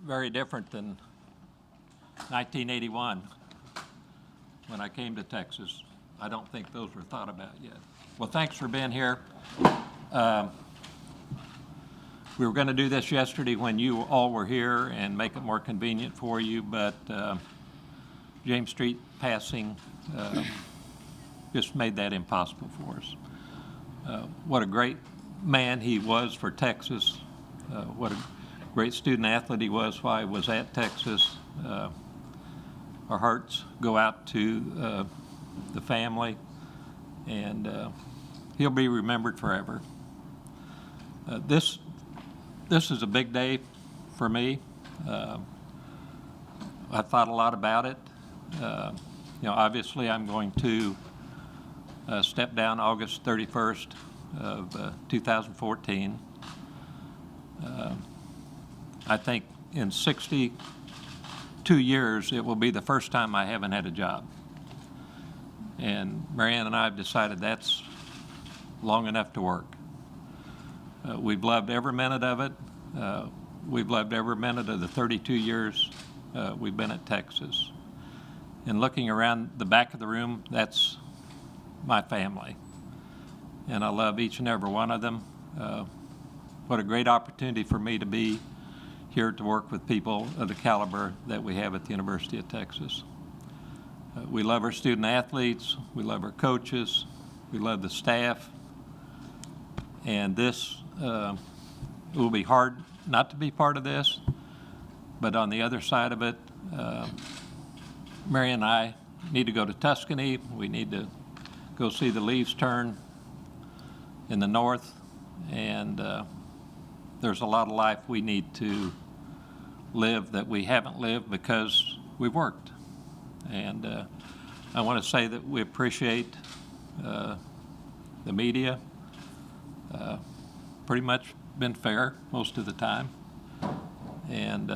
very different than 1981 when I came to Texas. I don't think those were thought about yet. Well, thanks for being here. We were going to do this yesterday when you all were here and make it more convenient for you, but James Street passing just made that impossible for us. What a great man he was for Texas. What a great student athlete he was while he was at Texas. Our hearts go out to the family, and he'll be remembered forever. This is a big day for me. I thought a lot about it. Obviously I'm going to step down August 31st of 2014. I think in 62 years it will be the first time I haven't had a job. And Marianne and I have decided that's long enough to work. We've loved every minute of it. We've loved every minute of the 32 years we've been at Texas. And looking around the back of the room, that's my family. And I love each and every one of them. What a great opportunity for me to be here to work with people of the caliber that we have at the University of Texas. We love our student athletes, we love our coaches, we love the staff, and this it will be hard not to be part of this, but on the other side of it, Mary and I need to go to Tuscany. We need to go see the leaves turn in the north, and there's a lot of life we need to live that we haven't lived because we've worked. And I want to say that we appreciate the media. Pretty much been fair most of the time. And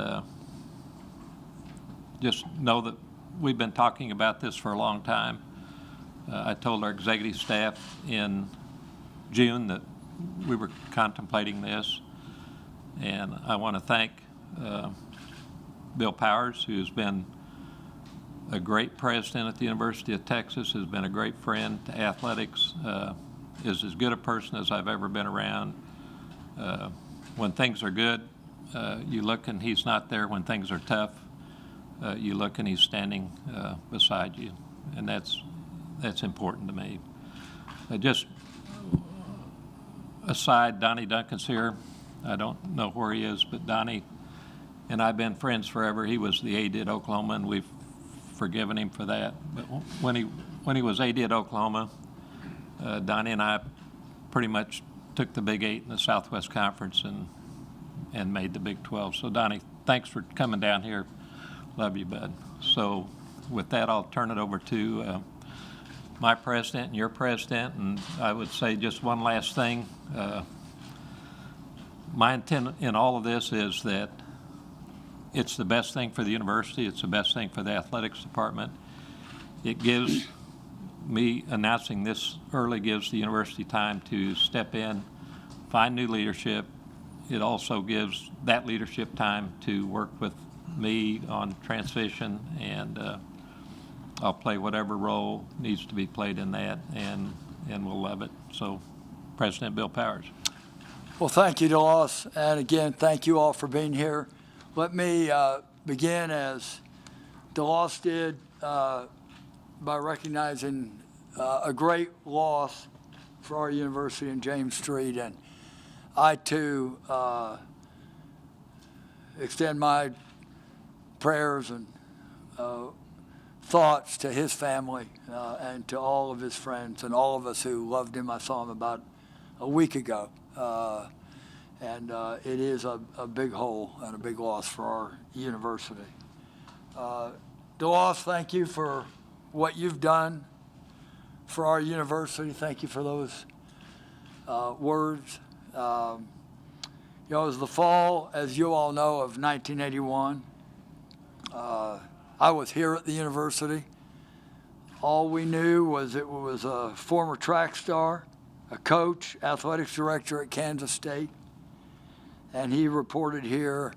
just know that we've been talking about this for a long time. I told our executive staff in June that we were contemplating this. And I want to thank Bill Powers, who's been a great president at the University of Texas, has been a great friend to athletics, is as good a person as I've ever been around. When things are good, you look and he's not there. When things are tough, you look and he's standing beside you, and that's important to me. Just aside, Donnie Duncan's here. I don't know where he is, but Donnie and I've been friends forever. He was the AD at Oklahoma, and we've forgiven him for that. But when he was AD at Oklahoma, Donnie and I pretty much took the Big 8 in the Southwest Conference and made the Big 12. So Donnie, thanks for coming down here. Love you, bud. So with that, I'll turn it over to my president and your president, and I would say just one last thing. My intent in all of this is that it's the best thing for the university. It's the best thing for the athletics department. It gives me announcing this early gives the university time to step in, find new leadership. It also gives that leadership time to work with me on transition, and I'll play whatever role needs to be played in that, and we'll love it. So, President Bill Powers. Well, thank you, DeLoss, and again, thank you all for being here. Let me begin as DeLoss did by recognizing a great loss for our university in James Street, and I too extend my prayers and thoughts to his family and to all of his friends and all of us who loved him. I saw him about a week ago. And it is a big hole and a big loss for our university. DeLoss, thank you for what you've done for our university. Thank you for those words. It was the fall, as you all know, of 1981. I was here at the university. All we knew was it was a former track star, a coach, athletics director at Kansas State, and he reported here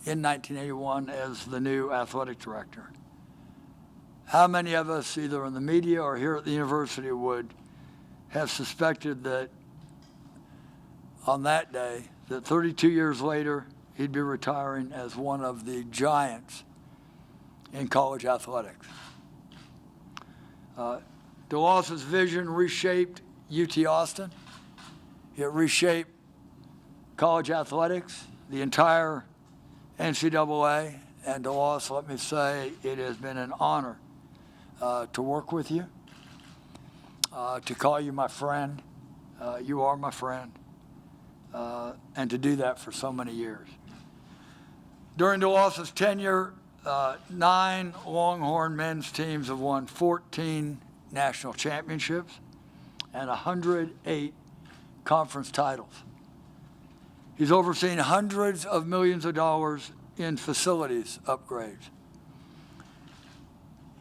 in 1981 as the new athletic director. How many of us, either in the media or here at the university, would have suspected that on that day, that 32 years later, he'd be retiring as one of the giants in college athletics? DeLoss's vision reshaped UT Austin. It reshaped college athletics, the entire NCAA, and DeLoss, let me say, it has been an honor to work with you, to call you my friend. You are my friend, and to do that for so many years. During DeLoss's tenure, 9 Longhorn men's teams have won 14 national championships and 108 conference titles. He's overseen hundreds of millions of dollars in facilities upgrades.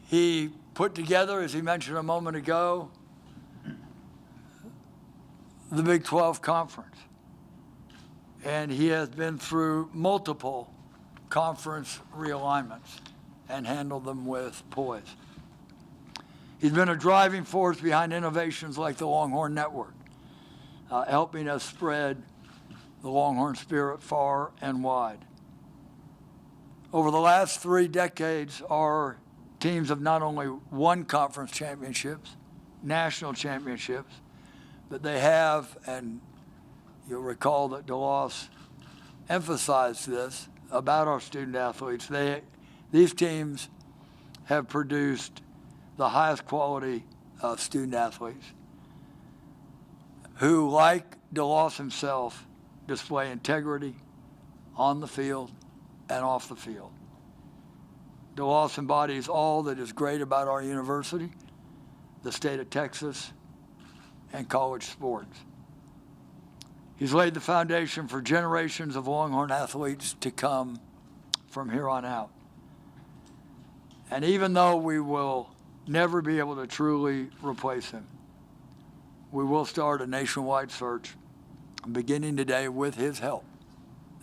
He put together, as he mentioned a moment ago, the Big 12 Conference. And he has been through multiple conference realignments and handled them with poise. He's been a driving force behind innovations like the Longhorn Network, helping us spread the Longhorn spirit far and wide. Over the last 3 decades, our teams have not only won conference championships, national championships, but they have, and you'll recall that DeLoss emphasized this about our student athletes, these teams have produced the highest quality of student athletes who, like DeLoss himself, display integrity on the field and off the field. DeLoss embodies all that is great about our university, the state of Texas, and college sports. He's laid the foundation for generations of Longhorn athletes to come from here on out. And even though we will never be able to truly replace him, we will start a nationwide search beginning today with his help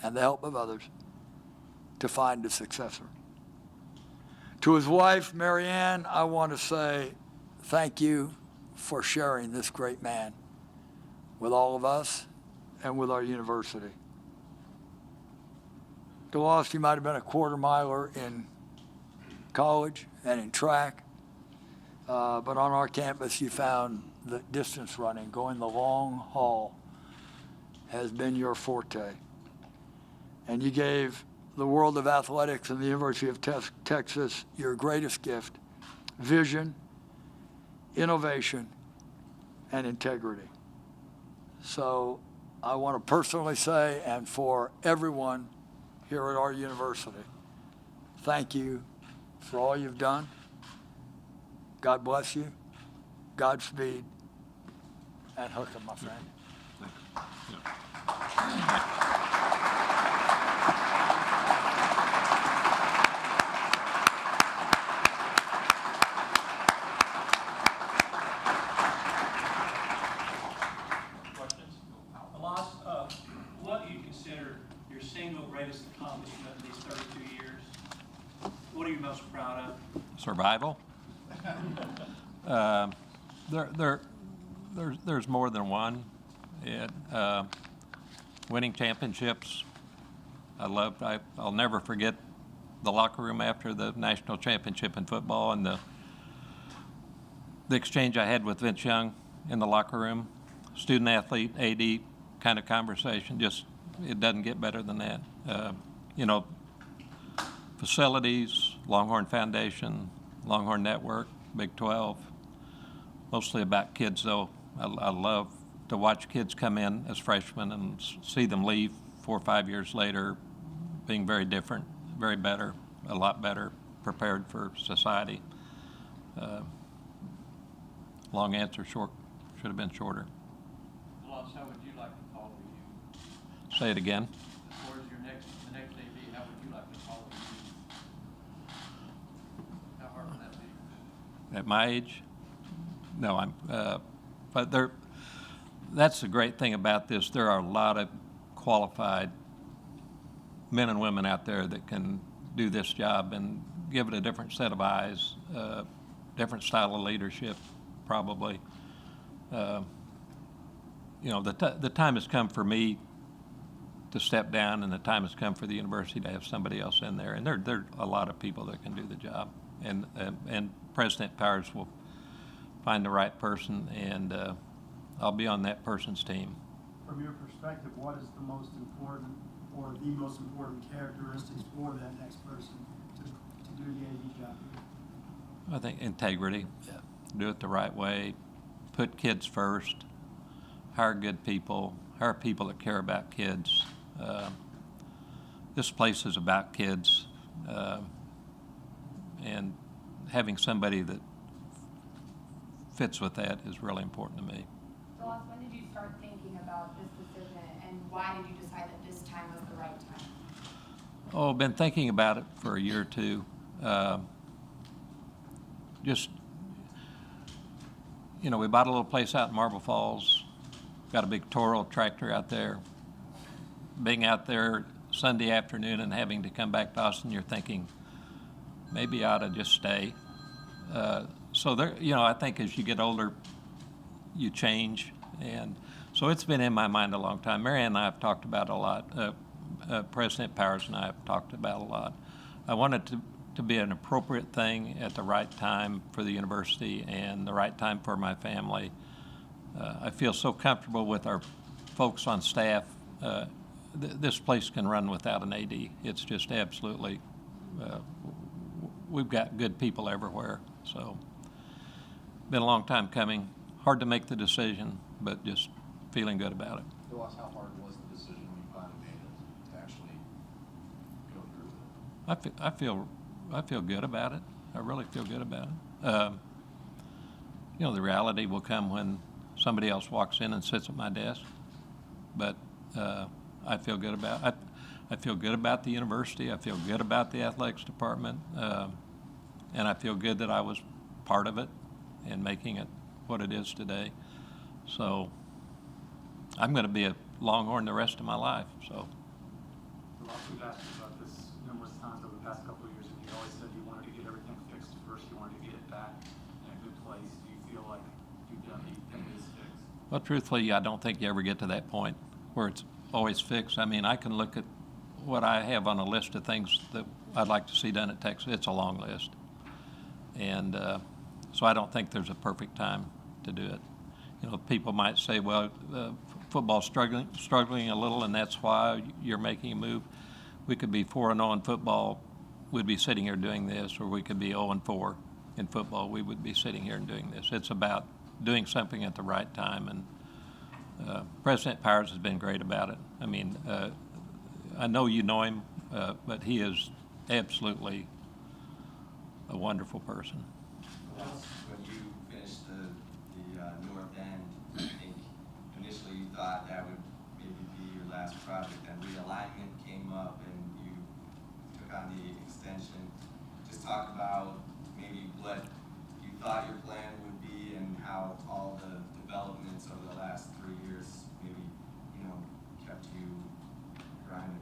and the help of others to find a successor. To his wife, Marianne, I want to say thank you for sharing this great man with all of us and with our university. DeLoss, you might have been a quarter miler in college and in track, but on our campus you found that distance running, going the long haul, has been your forte. And you gave the world of athletics and the University of Texas your greatest gift: vision, innovation, and integrity. So I want to personally say, and for everyone here at our university, thank you for all you've done. God bless you. Godspeed. And hook 'em, my friend. What do you consider your single greatest accomplishment in these 32 years? What are you most proud of? Survival. There's more than one. Winning championships. I'll never forget the locker room after the national championship in football and the exchange I had with Vince Young in the locker room. Student athlete, AD kind of conversation. Just, it doesn't get better than that. Facilities, Longhorn Foundation, Longhorn Network, Big 12. Mostly about kids, though. I love to watch kids come in as freshmen and see them leave 4 or 5 years later being very different, very better, a lot better prepared for society. Long answer, short, should have been shorter. DeLoss, how would you like to follow you? Say it again. As far as the next AD, how would you like to follow you? How hard would that be? At my age? No, but that's the great thing about this. There are a lot of qualified men and women out there that can do this job and give it a different set of eyes, different style of leadership, probably. You know, the time has come for me to step down, and the time has come for the university to have somebody else in there. And there are a lot of people that can do the job. And President Powers will find the right person, and I'll be on that person's team. From your perspective, what is the most important or the most important characteristics for that next person to do the AD job? I think integrity. Yeah. Do it the right way. Put kids first. Hire good people. Hire people that care about kids. This place is about kids. And having somebody that fits with that is really important to me. DeLoss, when did you start thinking about this decision, and why did you decide that this time was the right time? Oh, I've been thinking about it for a year or two. Just, you know, we bought a little place out in Marble Falls, got a big Toro tractor out there. Being out there Sunday afternoon and having to come back to Austin, you're thinking, maybe I ought to just stay. So there, you know, I think as you get older, you change. And so it's been in my mind a long time. Mary Ann and I have talked about it a lot. President Powers and I have talked about it a lot. I wanted to be an appropriate thing at the right time for the university and the right time for my family. I feel so comfortable with our folks on staff. This place can run without an AD. It's just absolutely, we've got good people everywhere. So, been a long time coming. Hard to make the decision, but just feeling good about it. DeLoss, how hard was the decision when you finally made it to actually go through with it? I feel good about it. I really feel good about it. You know, the reality will come when somebody else walks in and sits at my desk, but I feel good about it. I feel good about the university. I feel good about the athletics department, and I feel good that I was part of it and making it what it is today. So I'm going to be a Longhorn the rest of my life. So. DeLoss, we've asked you about this numerous times over the past couple of years, and you always said you wanted to get everything fixed first. You wanted to get it back in a good place. Do you feel like you've done anything that is fixed? Well, truthfully, I don't think you ever get to that point where it's always fixed. I mean, I can look at what I have on a list of things that I'd like to see done at Texas. It's a long list. And so I don't think there's a perfect time to do it. You know, people might say, well, football's struggling a little, and that's why you're making a move. We could be 4-0 in football. We'd be sitting here doing this, or we could be 0-4 in football. We would be sitting here and doing this. It's about doing something at the right time, and President Powers has been great about it. I mean, I know you know him, but he is absolutely a wonderful person. When you finished the north end, I think initially you thought that would maybe be your last project, and realignment came up and you took on the extension. Just talk about maybe what you thought your plan would be and how all the developments over the last 3 years maybe, you know, kept you grinding.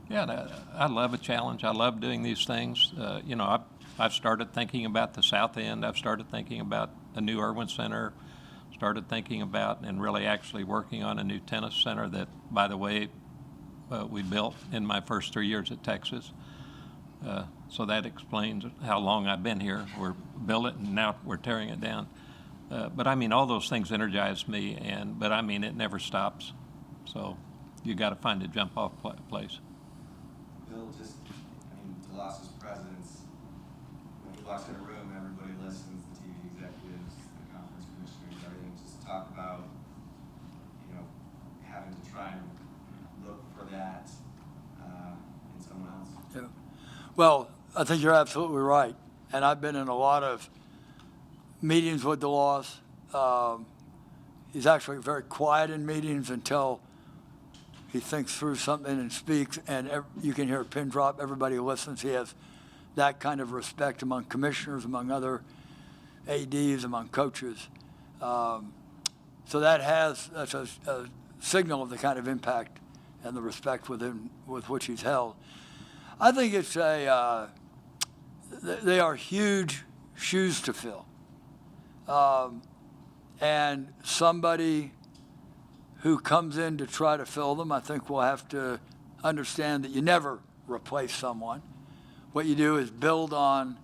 Yeah, I love a challenge. I love doing these things. You know, I've started thinking about the south end. I've started thinking about a new Irwin Center. Started thinking about and really actually working on a new tennis center that, by the way, we built in my first 3 years at Texas. So that explains how long I've been here. We're built it and now we're tearing it down. But I mean, all those things energize me, but I mean, it never stops. So you got to find a jump off place. Bill, just, I mean, DeLoss's presence, when he walks in a room, everybody listens, the TV executives, the conference commissioners, everything. Just talk about, you know, having to try and look for that in someone else. Yeah. Well, I think you're absolutely right. And I've been in a lot of meetings with DeLoss. He's actually very quiet in meetings until he thinks through something and speaks, and you can hear a pin drop. Everybody listens. He has that kind of respect among commissioners, among other ADs, among coaches. So that's a signal of the kind of impact and the respect with which he's held. I think it's they are huge shoes to fill. And somebody who comes in to try to fill them, I think will have to understand that you never replace someone. What you do is build on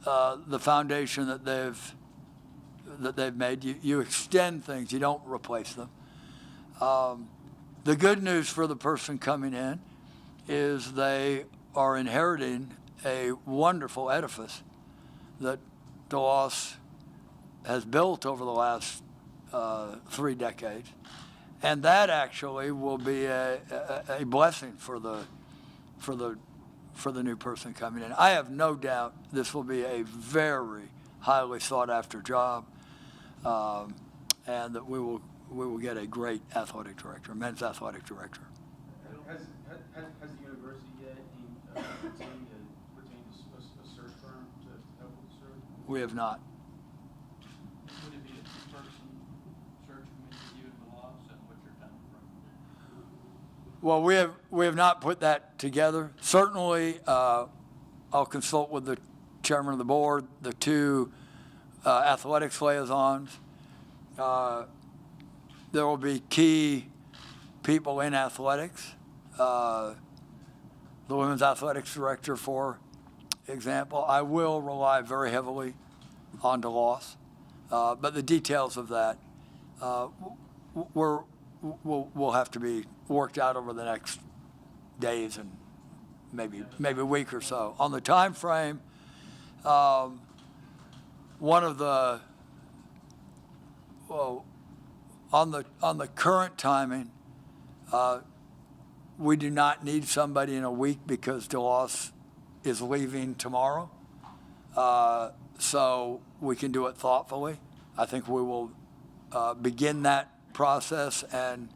the foundation that they've made. You extend things. You don't replace them. The good news for the person coming in is they are inheriting a wonderful edifice that DeLoss has built over the last 3 decades, and that actually will be a blessing for the new person coming in. I have no doubt this will be a very highly sought after job, and that we will get a great athletic director, men's athletic director. Has the university yet retained a search firm to help with the search? We have not. Would it be a two-person search committee, you and DeLoss, and what's your time frame? Well, we have not put that together. Certainly, I'll consult with the chairman of the board, the 2 athletics liaisons. There will be key people in athletics. The women's athletics director, for example. I will rely very heavily on DeLoss, but the details of that will have to be worked out over the next days and maybe a week or so. On the time frame, on the current timing, we do not need somebody in a week because DeLoss is leaving tomorrow. So we can do it thoughtfully. I think we will begin that process, and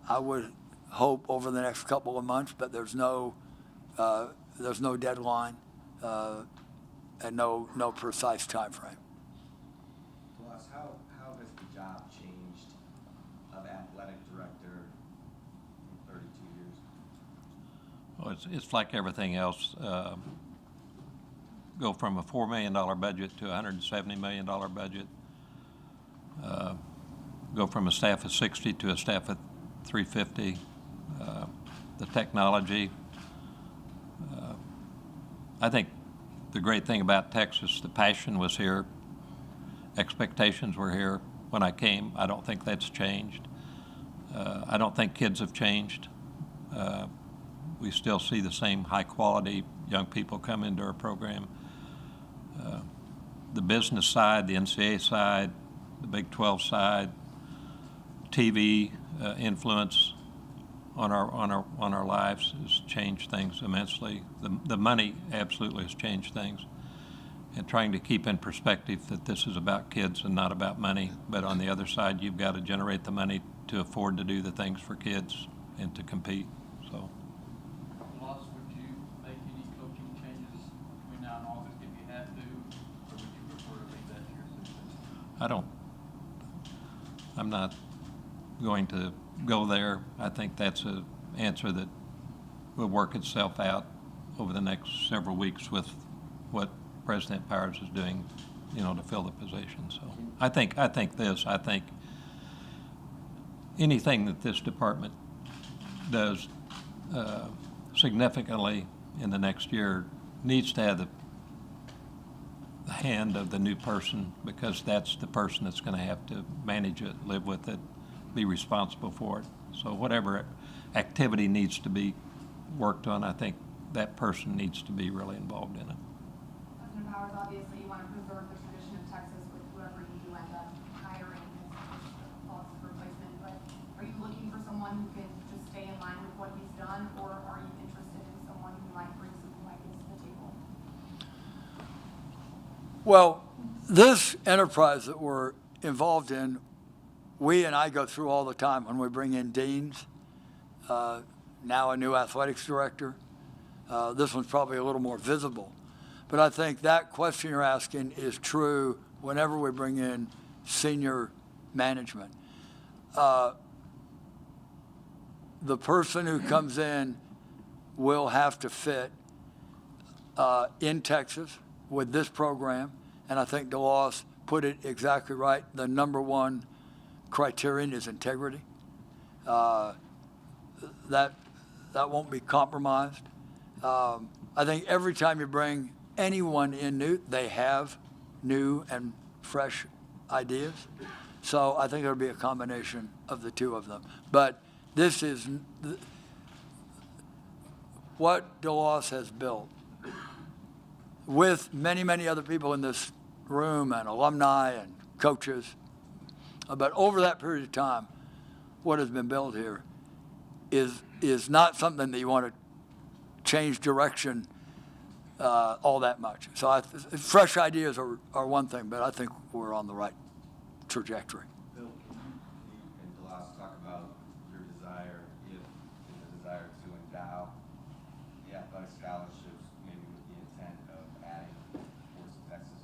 I would hope over the next couple of months, but there's no deadline and no precise time frame. DeLoss, how has the job changed of athletic director in 32 years? Well, it's like everything else. Go from a $4 million budget to a $170 million budget. Go from a staff of 60 to a staff of 350. The technology. I think the great thing about Texas, the passion was here. Expectations were here when I came. I don't think that's changed. I don't think kids have changed. We still see the same high quality young people come into our program. The business side, the NCAA side, the Big 12 side, TV influence on our lives has changed things immensely. The money absolutely has changed things. And trying to keep in perspective that this is about kids and not about money. But on the other side, you've got to generate the money to afford to do the things for kids and to compete. So. DeLoss, would you make any coaching changes between now and August if you had to, or would you prefer to leave that to your assistant? I'm not going to go there. I think that's an answer that will work itself out over the next several weeks with what President Powers is doing, to fill the position. So I think anything that this department does significantly in the next year needs to have the hand of the new person, because that's the person that's going to have to manage it, live with it, be responsible for it. So whatever activity needs to be worked on, I think that person needs to be really involved in it. President Powers, obviously you want to preserve the tradition of Texas with whoever you do end up hiring as Laws's replacement, but are you looking for someone who can just stay in line with what he's done, or are you interested in someone who might bring something like this to the table? Well, this enterprise that we're involved in, we and I go through all the time when we bring in deans, now a new athletics director. This one's probably a little more visible. But I think that question you're asking is true whenever we bring in senior management. the person who comes in will have to fit in Texas with this program, and I think DeLoss put it exactly right. The number one criterion is integrity. That won't be compromised. I think every time you bring anyone in new, they have new and fresh ideas. So I think it'll be a combination of the two of them. But this is what DeLoss has built with many, many other people in this room and alumni and coaches. But over that period of time, what has been built here is not something that you want to change direction all that much. So fresh ideas are one thing, but I think we're on the right trajectory. Bill, can you and DeLoss talk about your desire, if the desire to endow the athletic scholarships, maybe with the intent of adding sports to Texas?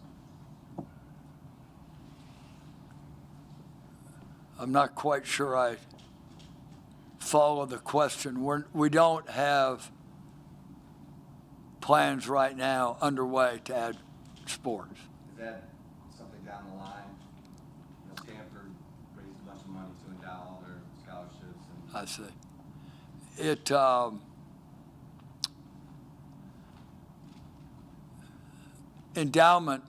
I'm not quite sure I follow the question. We don't have plans right now underway to add sports. Is that something down the line? You know, Stanford raised a bunch of money to endow all their scholarships. And I see. It, endowment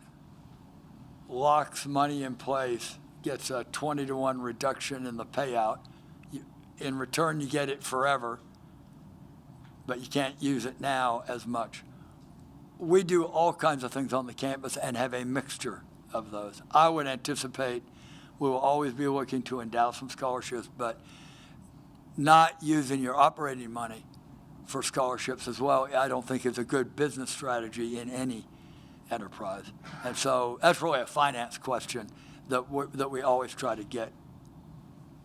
locks money in place, gets a 20-to-1 reduction in the payout. In return, you get it forever, but you can't use it now as much. We do all kinds of things on the campus and have a mixture of those. I would anticipate we will always be looking to endow some scholarships, but not using your operating money for scholarships as well, I don't think is a good business strategy in any enterprise. And so that's really a finance question that we always try to get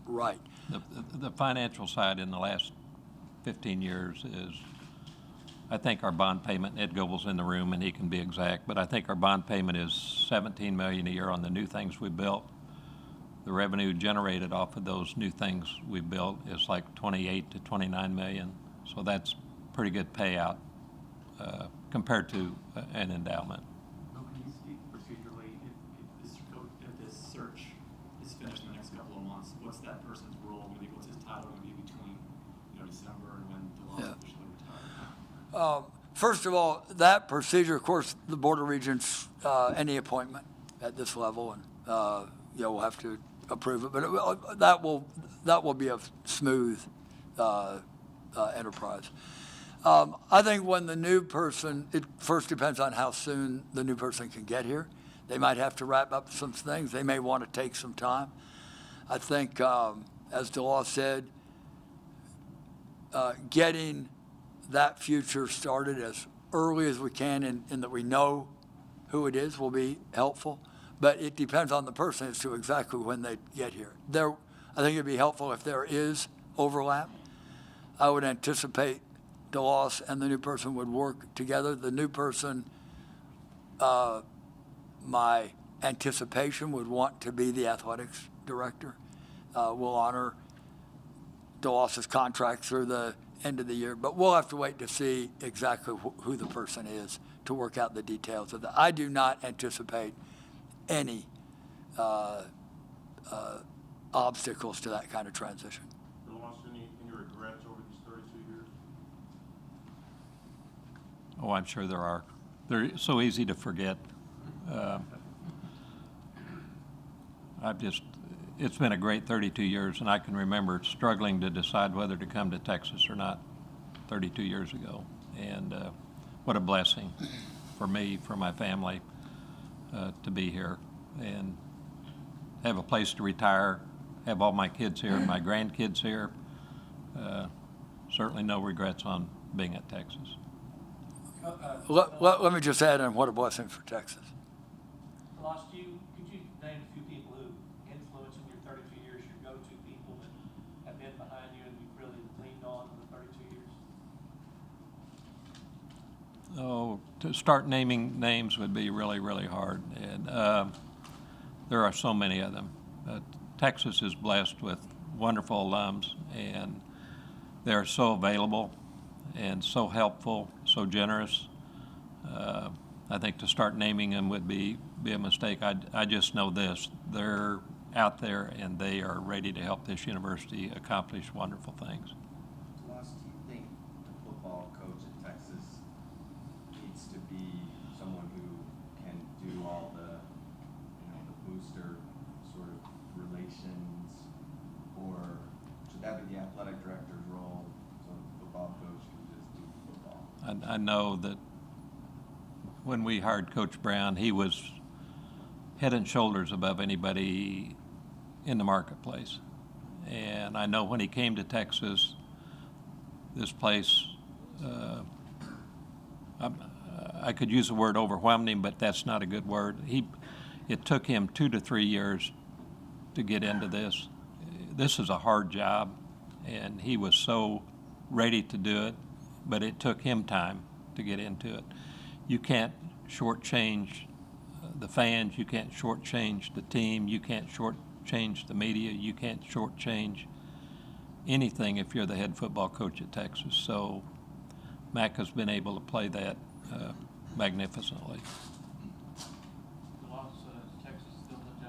right. The financial side in the last 15 years is, I think our bond payment, Ed Goebel's in the room and he can be exact, but I think our bond payment is $17 million a year on the new things we built. The revenue generated off of those new things we built is like 28 to 29 million. So that's pretty good payout compared to an endowment. Bill, can you speak procedurally, if this search is finished in the next couple of months, what's that person's role going to be? What's his title going to be between, December and when DeLoss officially retires? First of all, that procedure, of course, the Board of Regents, any appointment at this level, and we'll have to approve it, but that will be a smooth enterprise. I think when the new person, it first depends on how soon the new person can get here. They might have to wrap up some things. They may want to take some time. I think, as DeLoss said, getting that future started as early as we can and that we know who it is will be helpful. But it depends on the person as to exactly when they get here. I think it'd be helpful if there is overlap. I would anticipate DeLoss and the new person would work together. The new person, my anticipation would want to be the athletics director. We'll honor DeLoss's contract through the end of the year, but we'll have to wait to see exactly who the person is to work out the details of that. I do not anticipate any obstacles to that kind of transition. DeLoss, any regrets over these 32 years? Oh, I'm sure there are. They're so easy to forget. It's been a great 32 years, and I can remember struggling to decide whether to come to Texas or not 32 years ago. And what a blessing for me, for my family, to be here and have a place to retire, have all my kids here, my grandkids here. Certainly no regrets on being at Texas. Let me just add in what a blessing for Texas. DeLoss, could you name a few people who influenced in your 32 years, your go-to people that have been behind you and you've really leaned on in the 32 years? Oh, to start naming names would be really, really hard. And there are so many of them. Texas is blessed with wonderful alums, and they're so available and so helpful, so generous. I think to start naming them would be a mistake. I just know this, they're out there and they are ready to help this university accomplish wonderful things. DeLoss, do you think the football coach at Texas needs to be someone who can do all the, the booster sort of relations, or should that be the athletic director's role, so the football coach can just do football? I know that when we hired Coach Brown, he was head and shoulders above anybody in the marketplace. And I know when he came to Texas, this place, I could use the word overwhelmed him, but that's not a good word. It took him 2 to 3 years to get into this. This is a hard job, and he was so ready to do it, but it took him time to get into it. You can't shortchange the fans, you can't shortchange the team, you can't shortchange the media, you can't shortchange anything if you're the head football coach at Texas. So Mac has been able to play that magnificently. DeLoss, is Texas still the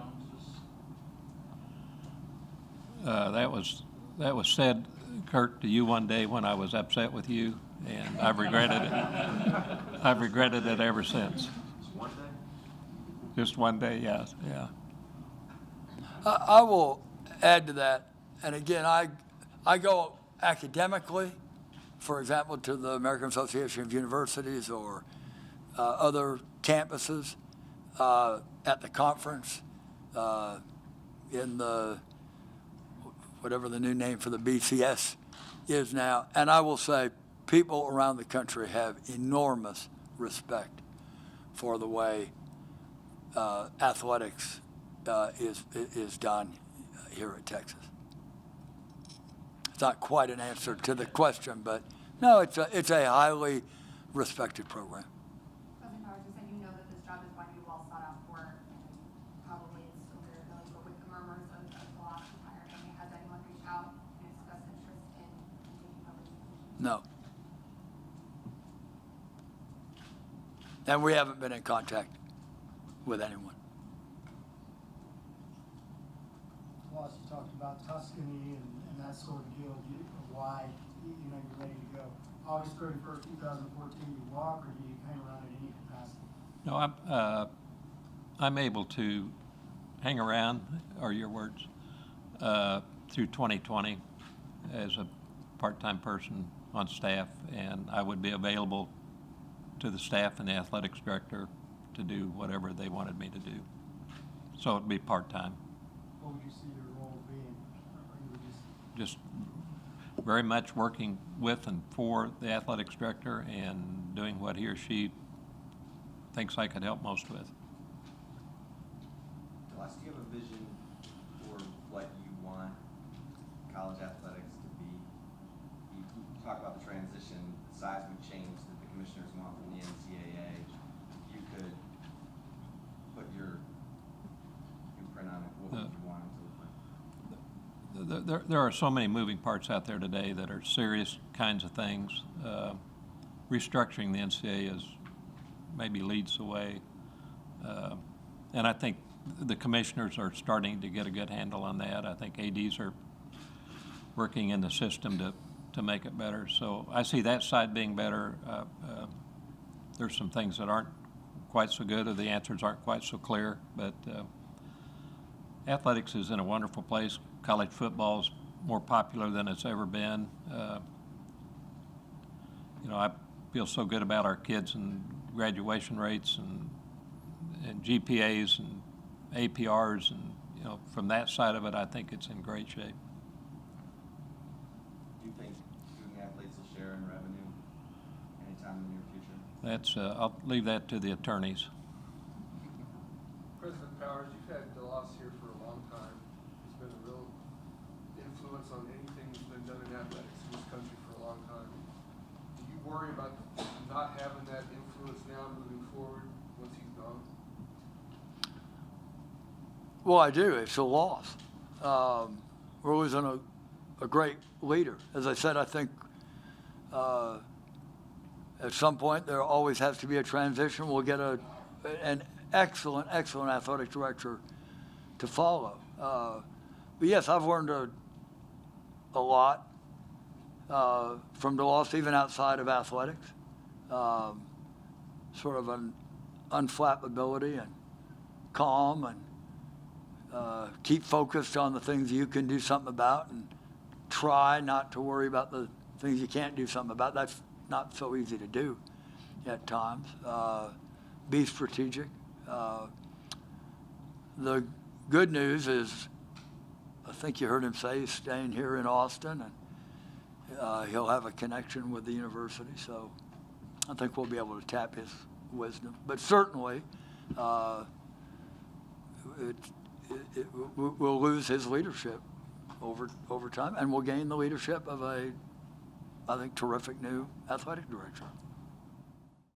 Joneses? That was said, Kurt, to you one day when I was upset with you, and I've regretted it. I've regretted it ever since. Just one day? Just one day, yes, yeah. I will add to that, and again, I go academically, for example, to the American Association of Universities or other campuses at the conference, in the, whatever the new name for the BCS is now. And I will say, people around the country have enormous respect for the way athletics is done here at Texas. It's not quite an answer to the question, but no, it's a highly respected program. President Powers, you said you know that this job is going to be well sought out for, and probably it's still very early, but with the murmurs of DeLoss retiring, has anyone reached out and expressed interest in taking over this position? No. And we haven't been in contact with anyone. Plus, you talked about Tuscany and that sort of deal. Why you're ready to go? August 31st, 2014, you walk, or do you hang around in any capacity? No, I'm able to hang around, are your words, through 2020 as a part-time person on staff, and I would be available to the staff and the athletics director to do whatever they wanted me to do. So it'd be part-time. What would you see your role being? Or you would Just very much working with and for the athletics director and doing what he or she thinks I could help most with. DeLoss, do you have a vision for what you want college athletics to be? You talk about the transition, the seismic change that the commissioners want from the NCAA. If you could put your imprint on it, what would you want it to look like? There are so many moving parts out there today that are serious kinds of things. Restructuring the NCAA is maybe leads the way. And I think the commissioners are starting to get a good handle on that. I think ADs are working in the system to make it better. So I see that side being better. There's some things that aren't quite so good, or the answers aren't quite so clear, but athletics is in a wonderful place. College football is more popular than it's ever been. I feel so good about our kids and graduation rates and GPAs and APRs, and from that side of it, I think it's in great shape. Do you think student athletes will share in revenue anytime in the near future? That's I'll leave that to the attorneys. President Powers, you've had DeLoss here for a long time. He's been a real influence on anything that's been done in athletics in this country for a long time. Do you worry about not having that influence now moving forward once he's gone? Well, I do. It's a loss. We're losing a great leader. As I said, I think at some point there always has to be a transition. We'll get an excellent athletic director to follow. But yes, I've learned a lot from DeLoss, even outside of athletics. Sort of an unflappability and calm and keep focused on the things you can do something about and try not to worry about the things you can't do something about. That's not so easy to do at times. Be strategic. The good news is, I think you heard him say he's staying here in Austin, and he'll have a connection with the university, so I think we'll be able to tap his wisdom. But certainly, we'll lose his leadership over time, and we'll gain the leadership of a, I think, terrific new athletic director.